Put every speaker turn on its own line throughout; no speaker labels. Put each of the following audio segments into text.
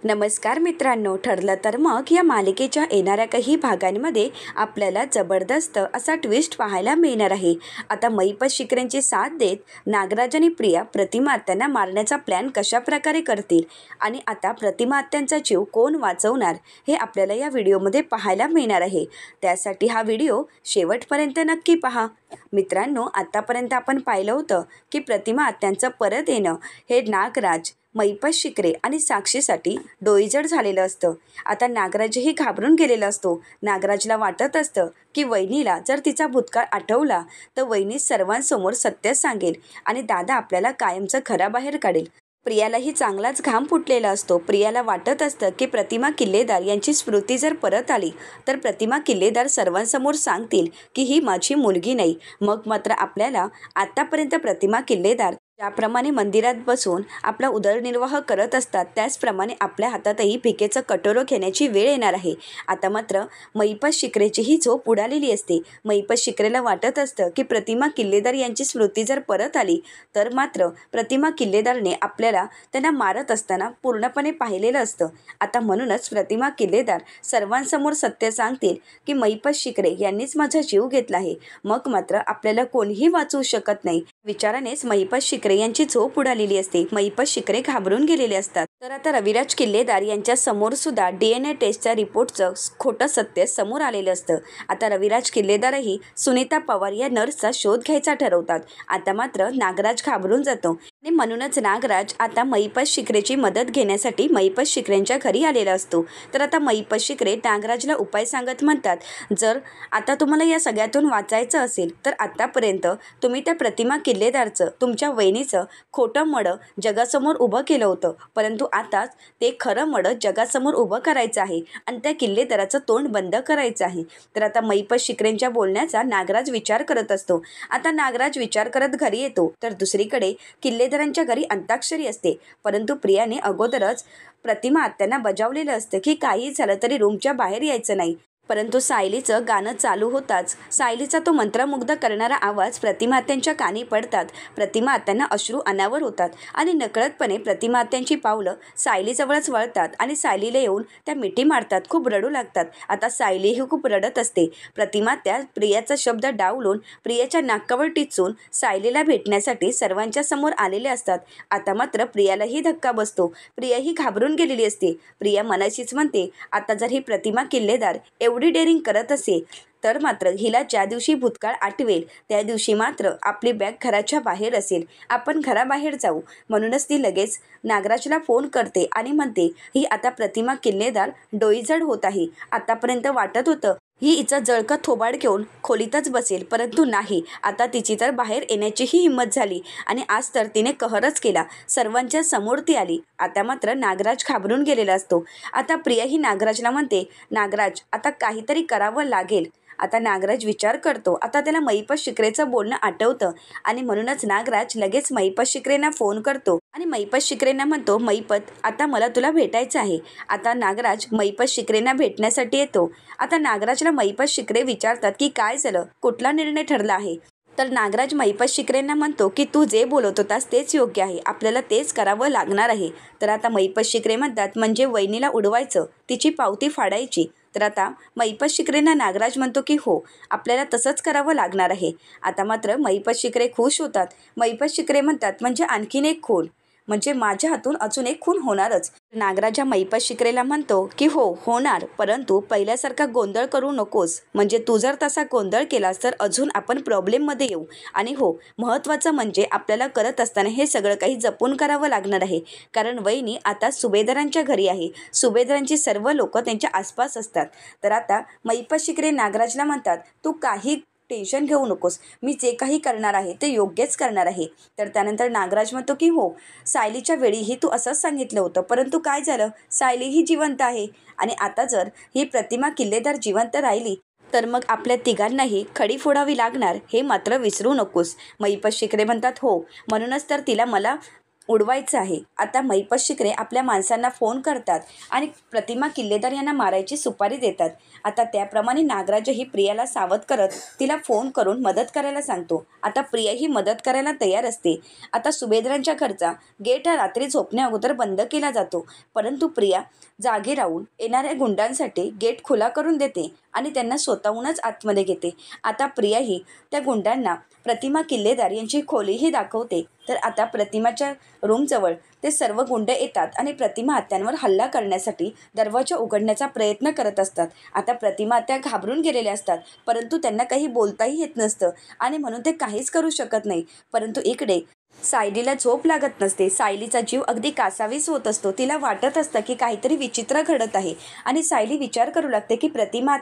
नमस्कार मित्रांनो, ठरलं तर मग या मालिकेच्या येणाऱ्या काही भागांमध्ये आपल्याला जबरदस्त असा ट्विस्ट पाहायला मिळणार आहे। आता महिपत शिकरेंची साथ देत नागराज आणि प्रिया प्रतिमा आत्यांना मारण्याचा प्लॅन कशा प्रकारे करतील आणि आता प्रतिमा आत्यांचा जीव कोण वाचवणार हे आपल्याला या व्हिडिओमध्ये पाहायला मिळणार आहे। त्यासाठी हा व्हिडिओ शेवटपर्यंत नक्की पहा। मित्रांनो, आतापर्यंत आपण पाहिलं होतं की प्रतिमा आत्यांचं परत येणं हे नागराज, महिपत शिकरे आणि साक्षीसाठी डोईजड झालेलं असतं। आता नागराजही घाबरून गेलेला असतो। नागराजला वाटत असतं की वहिनीला जर तिचा भूतकाळ आठवला तर वहिनी सर्वांसमोर सत्य सांगेल आणि दादा आपल्याला कायमचं घराबाहेर काढेल। प्रियालाही चांगलाच घाम फुटलेला असतो। प्रियाला वाटत असतं की प्रतिमा किल्लेदार यांची स्मृती जर परत आली तर प्रतिमा किल्लेदार सर्वांसमोर सांगतील की ही माझी मुलगी नाही। मग मात्र आपल्याला आतापर्यंत प्रतिमा किल्लेदार ज्याप्रमाणे मंदिरात बसून आपला उदरनिर्वाह करत असतात त्याचप्रमाणे आपल्या हातातही भिकेचं कटोरं घेण्याची वेळ येणार आहे। आता मात्र महिपत शिकरेचीही झोप उडालेली असते। महिपत शिकरेला वाटत असतं की प्रतिमा किल्लेदार यांची स्मृती जर परत आली तर मात्र प्रतिमा किल्लेदारने आपल्याला त्यांना मारत असताना पूर्णपणे पाहिलेलं असतं। आता म्हणूनच प्रतिमा किल्लेदार सर्वांसमोर सत्य सांगतील की महिपत शिकरे यांनीच माझा जीव घेतला आहे। मग मात्र आपल्याला कोणीही वाचवू शकत नाही। विचारानेच महिपत शिकरे यांची झोप उडालेली असते। महिपत शिकरे घाबरून गेलेले असतात। तर आता रविराज किल्लेदार यांच्या समोर सुद्धा DNA टेस्टच्या रिपोर्टचं खोटं सत्य समोर आलेलं असतं। आता रविराज किल्लेदारही सुनीता पवार या नर्सचा शोध घ्यायचा ठरवतात। आता मात्र नागराज घाबरून जातो आणि म्हणूनच नागराज आता महिपत शिकरेची मदत घेण्यासाठी महिपत शिकरेंच्या घरी आलेला असतो। तर आता महिपत शिकरे नागराजला उपाय सांगत म्हणतात, जर आता तुम्हाला या सगळ्यातून वाचायचं असेल तर आतापर्यंत तुम्ही त्या प्रतिमा किल्लेदारचं, तुमच्या वहिनीचं खोटं मडं जगासमोर उभं केलं होतं, परंतु आता ते खरं मडं जगासमोर उभं करायचं आहे आणि त्या किल्लेदाराचं तोंड बंद करायचं आहे। तर आता महिपत शिकरेंच्या बोलण्याचा नागराज विचार करत असतो। आता नागराज विचार करत घरी येतो तर दुसरीकडे किल्लेदारांच्या घरी अंताक्षरी असते, परंतु प्रियाने अगोदरच प्रतिमा आत्यांना बजावलेलं असतं की काही झालं तरी रूमच्या बाहेर यायचं नाही। परंतु सायलीचं गाणं चालू होताच सायलीचा तो मंत्रमुग्ध करणारा आवाज प्रतिमा आत्यांच्या कानी पडतात। प्रतिमा आत्यांना अश्रू अनावर होतात आणि नकळतपणे प्रतिमा आत्यांची पावलं सायलीजवळच वळतात आणि सायलीला येऊन त्या मिठी मारतात, खूप रडू लागतात। आता सायलीही खूप रडत असते। प्रतिमा त्या प्रियाचा शब्द डावलून प्रियाच्या नाकावर टिचून सायलीला भेटण्यासाठी सर्वांच्या समोर आलेले असतात। आता मात्र प्रियालाही धक्का बसतो। प्रियाही घाबरून गेलेली असते। प्रिया मनाशीच म्हणते, आता जर ही प्रतिमा किल्लेदार एवढी डेअरिंग करत असेल तर मात्र हिला ज्या दिवशी भूतकाळ आठवेल त्या दिवशी मात्र आपली बॅग घराच्या बाहेर असेल, आपण घराबाहेर जाऊ। म्हणूनच ती लगेच नागराजला फोन करते आणि म्हणते, ही आता प्रतिमा किल्लेदार डोईजड होत आहे। आतापर्यंत वाटत होतं ही हिचं जळकं थोबाड घेऊन खोलीतच बसेल, परंतु नाही, आता तिची तर बाहेर येण्याचीही हिंमत झाली आणि आज तर तिने कहरच केला। सर्वांच्या समोर ती आली। आता मात्र नागराज घाबरून गेलेला असतो। आता प्रिया ही नागराजला म्हणते, नागराज आता काहीतरी करावं लागेल। आता नागराज विचार करतो। आता त्याला महिपत शिकरेचं बोलणं आठवतं आणि म्हणूनच नागराज लगेच महिपत शिकरेंना फोन करतो आणि महिपत शिकरेंना म्हणतो, महिपत आता मला तुला भेटायचं आहे। आता नागराज महिपत शिकरेंना भेटण्यासाठी येतो। आता नागराजला महिपत शिकरे विचारतात की काय झालं, कुठला निर्णय ठरला आहे। तर नागराज महिपत शिकरेंना म्हणतो की तू जे बोलत होतास तेच योग्य आहे, आपल्याला तेच करावं लागणार आहे। तर आता महिपत शिकरे म्हणतात, म्हणजे वहिनीला उडवायचं, तिची पावती फाडायची। तर आता महिपत शिकरेंना नागराज म्हणतो की हो, आपल्याला तसंच करावं लागणार आहे। आता मात्र महिपत शिकरे खुश होतात। महिपत शिकरे म्हणतात, म्हणजे आणखीन एक खून, म्हणजे माझ्या हातून अजून एक खून होणारच। नागराज हा महिपत शिकरेला म्हणतो की हो होणार, परंतु पहिल्यासारखा गोंधळ करू नकोस, म्हणजे तू जर तसा गोंधळ केलास तर अजून आपण प्रॉब्लेममध्ये येऊ। आणि हो, महत्त्वाचं म्हणजे आपल्याला करत असताना हे सगळं काही जपून करावं लागणार आहे, कारण वहिनी आता सुभेदारांच्या घरी आहे। सुभेदारांची सर्व लोक त्यांच्या आसपास असतात। तर आता महिपत शिकरे नागराजला म्हणतात, तू काही टेन्शन घेऊ नकोस, मी जे काही करणार आहे ते योग्यच करणार आहे। तर त्यानंतर नागराज म्हणतो की हो, सायलीच्या वेळीही तू असंच सांगितलं होतं, परंतु काय झालं, सायली ही जिवंत आहे आणि आता जर ही प्रतिमा किल्लेदार जिवंत राहिली तर मग आपल्या तिघांनाही खडी फोडावी लागणार, हे मात्र विसरू नकोस। महिपत शिकरे म्हणतात, हो, म्हणूनच तर तिला मला उडवायचं आहे। आता महिपत शिकरे आपल्या माणसांना फोन करतात आणि प्रतिमा किल्लेदार यांना मारायची सुपारी देतात। आता त्याप्रमाणे नागराजही प्रियाला सावध करत तिला फोन करून मदत करायला सांगतो। आता प्रियाही मदत करायला तयार असते। आता सुभेदारांच्या घरचा गेट हा रात्री झोपण्या अगोदर बंद केला जातो, परंतु प्रिया जागे राहून येणाऱ्या गुंडांसाठी गेट खुला करून देते आणि त्यांना स्वतःहूनच आतमध्ये घेते। आता प्रियाही त्या गुंडांना प्रतिमा किल्लेदार यांची खोलीही दाखवते। तर आता प्रतिमाच्या रूमजवळ ते सर्व गुंड येतात आणि प्रतिमा आत्यांवर हल्ला करण्यासाठी दरवाजा उघडण्याचा प्रयत्न करत असतात। आता प्रतिमा आत्या घाबरून गेलेल्या असतात, परंतु त्यांना काही बोलताही येत नसतं आणि म्हणून ते काहीच करू शकत नाही। परंतु इकडे सायलीला झोप लागत नसते। सायलीचा जीव अगदी कासावीस होत असतो। तिला वाटत असतं की काहीतरी विचित्र घडत आहे आणि सायली विचार करू लागते की प्रतिमा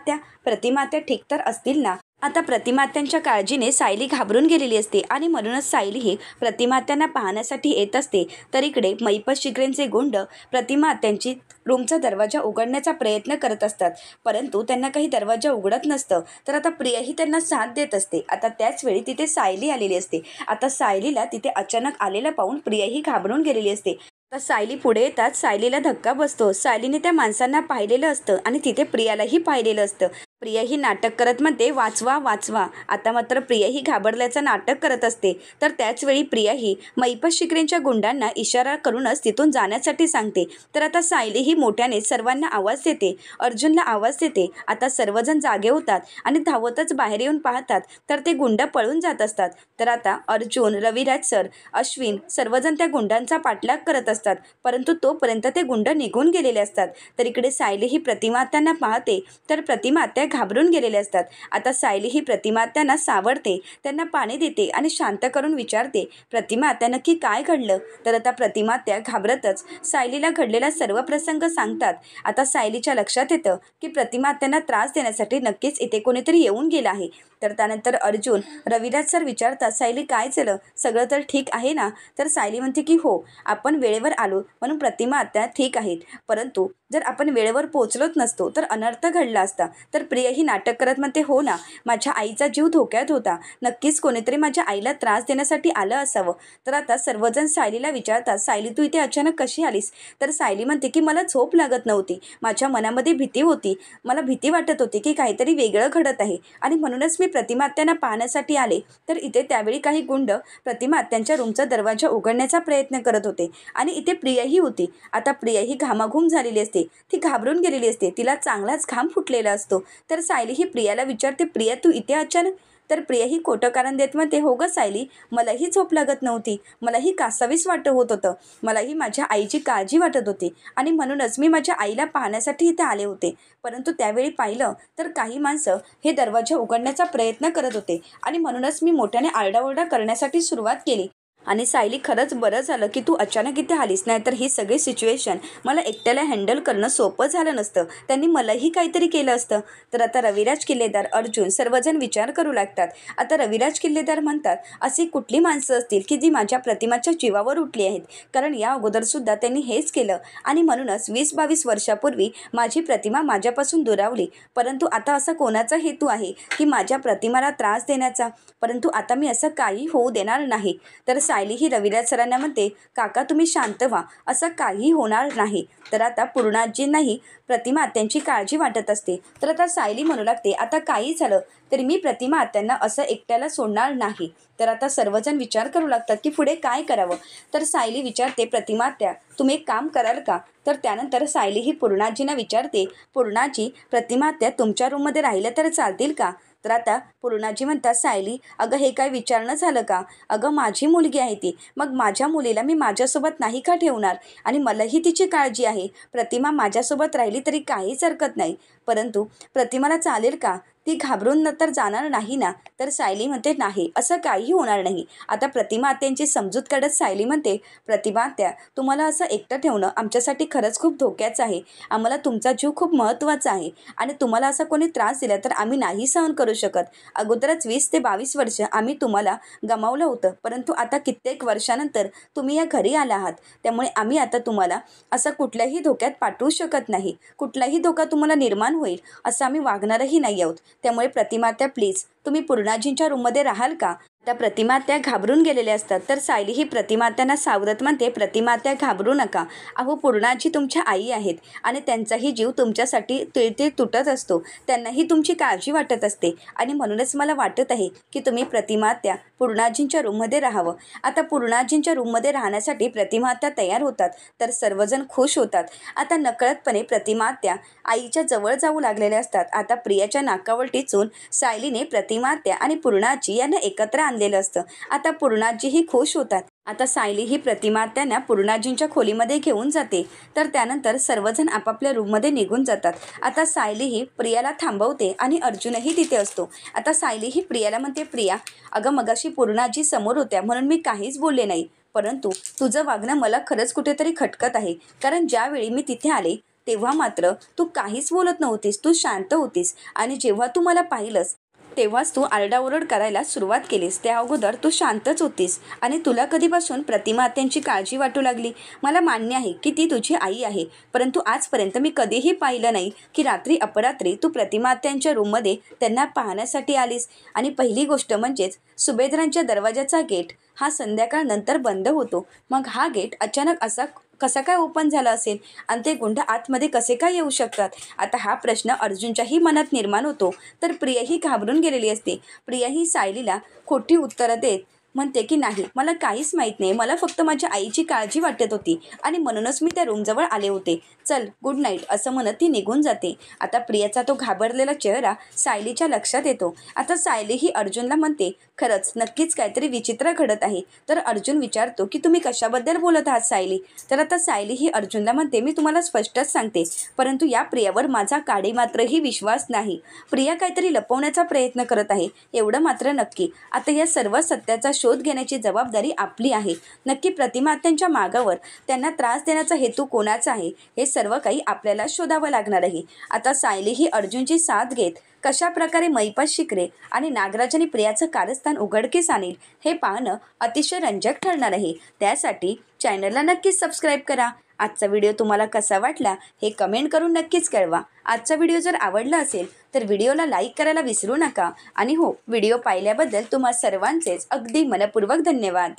आत्या ठीक तर असतील ना। आता प्रतिमा आत्यांच्या काळजीने सायली घाबरून गेलेली असते आणि म्हणूनच सायली ही प्रतिमा आत्यांना पाहण्यासाठी येत असते। तर इकडे महिपत शिकरेंचे गुंड प्रतिमा आत्यांची रूमचा दरवाजा उघडण्याचा प्रयत्न करत असतात, परंतु त्यांना काही दरवाजा उघडत नसतं। तर आता प्रियाही त्यांना साथ देत असते। आता त्याच वेळी तिथे सायली आलेली असते। आता सायलीला तिथे अचानक आलेलं पाहून प्रियाही घाबरून गेलेली असते। तर सायली पुढे येतात, सायलीला धक्का बसतो। सायलीने त्या माणसांना पाहिलेलं असतं आणि तिथे प्रियालाही पाहिलेलं असतं। प्रिया ही नाटक करत म्हणते, वाचवा वाचवा। आता मात्र प्रिया ही घाबरल्याचं नाटक करत असते। तर त्याच वेळी प्रिया ही महिपत शिकरेंच्या गुंडांना इशारा करूनच तिथून जाण्यासाठी सांगते। तर आता सायली ही मोठ्याने सर्वांना आवाज देते, अर्जुनला आवाज देते। आता सर्वजण जागे होतात आणि धावतच बाहेर येऊन पाहतात तर ते गुंड पळून जात असतात। तर आता अर्जुन, रविराज सर, अश्विन सर्वजण त्या गुंडांचा पाठलाग करत असतात, परंतु तोपर्यंत ते गुंड निघून गेलेले असतात। तर इकडे सायली ही प्रतिमा आत्यांना पाहते, तर प्रतिमा आत्या घाबरून गेलेले असतात। आता सायली ही प्रतिमा आत्यांना सावरते, त्यांना पाणी देते आणि शांत करून विचारते, प्रतिमा आत्या नक्की काय घडलं। तर आता प्रतिमा आत्या घाबरतच सायलीला घडलेला सर्व प्रसंग सांगतात। आता सायलीच्या लक्षात येतं की प्रतिमा आत्यांना त्रास देण्यासाठी नक्कीच इथे कोणीतरी येऊन गेलं आहे। तर त्यानंतर अर्जुन, रविराज सर विचारतात, सायली काय झालं, सगळं तर ठीक आहे ना। तर सायली म्हणते की हो, आपण वेळेवर आलो म्हणून प्रतिमा आत्या ठीक आहेत, परंतु जर आपण वेळेवर पोहोचलोच नसतो तर अनर्थ घडला असता। तर प्रिया ही नाटक करत म्हणते, हो ना, माझ्या आईचा जीव धोक्यात होता, नक्कीच कोणीतरी माझ्या आईला त्रास देण्यासाठी आलं असावं। तर आता सर्वजण सायलीला विचारतात, सायली तू इथे अचानक कशी आलीस। तर सायली म्हणते की मला झोप लागत नव्हती, माझ्या मनामध्ये भीती होती, मला भीती वाटत होती की काहीतरी वेगळं घडत आहे आणि म्हणूनच मी प्रतिमा आत्यांना पाहण्यासाठी आले। तर इथे त्यावेळी काही गुंड प्रतिमा आत्यांच्या रूमचा दरवाजा उघडण्याचा प्रयत्न करत होते आणि इथे प्रियाही होती। आता प्रिया ही घामाघूम झालेली असते, ती घाबरून गेलेली असते, तिला चांगलाच घाम फुटलेला असतो। तर सायली ही प्रियाला विचारते, प्रिया तू इथे अचानक। तर प्रिया ही खोटं कारण देत म्हणते, हो गं सायली, मलाही झोप लागत नव्हती, मलाही कासावीस वाटत होतं, मलाही माझ्या आईची काळजी वाटत होती आणि म्हणूनच मी माझ्या आईला पाहण्यासाठी इथे आले होते। परंतु त्यावेळी पाहिलं तर काही माणसं हे दरवाजा उघडण्याचा प्रयत्न करत होते आणि म्हणूनच मी मोठ्याने आरडाओरडा करण्यासाठी सुरुवात केली। आणि सायली, खरंच बरं झालं की तू अचानक इथे आलीस, नाहीतर ही सगळी सिच्युएशन मला एकट्याला हँडल करणं सोपं झालं नसतं, त्यांनी मलाही काहीतरी केलं असतं। तर आता रविराज किल्लेदार, अर्जुन सर्वजण विचार करू लागतात। आता रविराज किल्लेदार म्हणतात, अशी कुठली माणसं असतील की जी माझ्या प्रतिमाच्या जीवावर उठली आहेत, कारण या अगोदरसुद्धा त्यांनी हेच केलं आणि म्हणूनच 20-22 वर्षापूर्वी माझी प्रतिमा माझ्यापासून दुरावली। परंतु आता असा कोणाचा हेतू आहे की माझ्या प्रतिमाला त्रास देण्याचा, परंतु आता मी असं काही होऊ देणार नाही। तर सायली ही रविराज सरांना म्हणते, काका तुम्ही शांत व्हा, असं काही होणार नाही। तर आता पूर्णाजींनाही प्रतिमा आत्यांची काळजी वाटत असते। तर आता सायली म्हणू लागते, आता काही झालं तरी मी प्रतिमा आत्यांना असं एकट्याला सोडणार नाही। तर आता सर्वजण विचार करू लागतात की पुढे काय करावं। तर सायली विचारते, प्रतिमा आत्या तुम्ही एक काम कराल का। तर त्यानंतर सायली ही पूर्णाजींना विचारते, पूर्णाजी प्रतिमा आत्या तुमच्या रूममध्ये राहिलं तर चालतील का। तर आता पूर्णाजी म्हणतात, सायली अगं हे काय विचारणं झालं का, अगं माझी मुलगी आहे ती, मग माझ्या मुलीला मी माझ्यासोबत नाही का ठेवणार, आणि मलाही तिची काळजी आहे, प्रतिमा माझ्यासोबत राहिली तरी काहीच हरकत नाही, परंतु प्रतिमाला चालेल का, ती घाबरून तर जाणार नाही ना। तर सायली म्हणते, नाही असं काही होणार नाही। आता प्रतिमा आत्यांची समजूत काढत सायली म्हणते, प्रतिमा आत्या तुम्हाला असं एकटं ठेवणं आमच्यासाठी खरंच खूप धोक्याचं आहे, आम्हाला तुमचा जीव खूप महत्त्वाचा आहे आणि तुम्हाला असा कोणी त्रास दिला तर आम्ही नाही सहन करू शकत। अगोदरच 20 ते 22 वर्ष आम्ही तुम्हाला गमावलं होतं, परंतु आता कित्येक वर्षानंतर तुम्ही या घरी आला आहात, त्यामुळे आम्ही आता तुम्हाला असं कुठल्याही धोक्यात पाठवू शकत नाही, कुठलाही धोका तुम्हाला निर्माण होईल असं आम्ही वागणारही नाही आहोत। त्यामुळे प्रतिमा आत्या प्लीज तुम्ही पूर्णाजींच्या रूममध्ये राहाल का। आता प्रतिमात्या घाबरून गेलेल्या असतात. तर सायली ही प्रतिमात्यांना सावरत म्हणते, प्रतिमात्या घाबरू नका. अहो पूर्णाजी तुमच्या आई आहेत आणि त्यांचाही जीव तुमच्यासाठी तिळतिळ तुटत असतो. त्यांनाही तुमची काळजी वाटत असते आणि म्हणूनच मला वाटत आहे की तुम्ही प्रतिमात्या पूर्णाजींच्या रूममध्ये राहावं. आता पूर्णाजींच्या रूममध्ये राहण्यासाठी प्रतिमात्या तयार होतात. तर सर्वजण खुश होतात. आता नकळतपणे प्रतिमात्या आईच्या जवळ जाऊ लागलेल्या असतात. आता प्रियाच्या नाकावर टिचून सायलीने प्रतिमात्या आणि पूर्णाजी यांना एकत्र आणलेलं असतं. आता पूर्णाजीही खुश होतात. आता सायली ही प्रतिमात्यांना पूर्णाजींच्या खोलीमध्ये घेऊन जाते. तर त्यानंतर सर्वजण आपापल्या रूममध्ये निघून जातात. आता सायली ही प्रियाला थांबवते आणि अर्जुनही तिथे असतो. आता सायली ही प्रियाला म्हणते, प्रिया अगं मगाशी पूर्णाजी समोर होत्या म्हणून मी काहीच बोलले नाही, परंतु तुझं वागणं मला खरंच कुठेतरी खटकत आहे. कारण ज्यावेळी मी तिथे आले तेव्हा मात्र तू काहीच बोलत नव्हतीस, तू शांत होतीस आणि जेव्हा तू मला पाहिलंस तेव्हाच तू आरडाओरड करायला सुरुवात केलीस. त्या अगोदर तू शांतच होतीस आणि तुला कधीपासून प्रतिमात्यांची काळजी वाटू लागली. मला मान्य आहे की ती तुझी आई आहे, परंतु आजपर्यंत मी कधीही पाहिलं नाही की रात्री अपरात्री तू प्रतिमात्यांच्या रूममध्ये त्यांना पाहण्यासाठी आलीस. आणि पहिली गोष्ट म्हणजेच सुभेदारांच्या दरवाजाचा गेट हा संध्याकाळ नंतर बंद होतो. मग हा गेट अचानक असा कसा काय ओपन झाला असेल आणि ते गुंड आतमध्ये कसे काय येऊ शकतात? आता हा प्रश्न अर्जुनच्याही मनात निर्माण होतो. तर प्रियाही घाबरून गेलेली असते. प्रियाही सायलीला खोटी उत्तरं देत म्हणते की नाही, मला काहीच माहीत नाही, मला फक्त माझ्या आईची काळजी वाटत होती आणि म्हणूनच मी त्या रूमजवळ आले होते, चल गुड नाईट असं म्हणत ती निघून जाते. आता प्रियाचा तो घाबरलेला चेहरा सायलीच्या लक्षात येतो. आता सायली ही अर्जुनला म्हणते, खरंच नक्कीच काहीतरी विचित्र घडत आहे. तर अर्जुन विचारतो की तुम्ही कशाबद्दल बोलत आहात सायली? तर आता सायली ही अर्जुनला म्हणते, मी तुम्हाला स्पष्टच सांगते, परंतु या प्रियावर माझा काडी मात्रही विश्वास नाही. प्रिया काहीतरी लपवण्याचा प्रयत्न करत आहे एवढं मात्र नक्की. आता या सर्व सत्याचा शोध घेण्याची जबाबदारी आपली आहे. नक्की प्रतिमात्यांच्या मागावर त्यांना त्रास देण्याचा हेतू कोणाचा आहे हे सर्व काही आपल्याला शोधावं लागणार आहे. आता सायली ही अर्जुनची साथ घेत कशा प्रकारे महिपाल शिकरे आणि नागराज आणि प्रियाचं कारस्थान उघडकीस आणेल हे पाहणं अतिशय रंजक ठरणार आहे. त्यासाठी चॅनलला नक्कीच सबस्क्राईब करा. आजचा व्हिडिओ तुम्हाला कसा वाटला हे कमेंट करून नक्कीच कळवा. आजचा व्हिडिओ जर आवडला असेल तर व्हिडिओला लाईक करायला विसरू नका. आणि हो, व्हिडिओ पाहिल्याबद्दल तुम्हा सर्वांचेच अगदी मनपूर्वक धन्यवाद.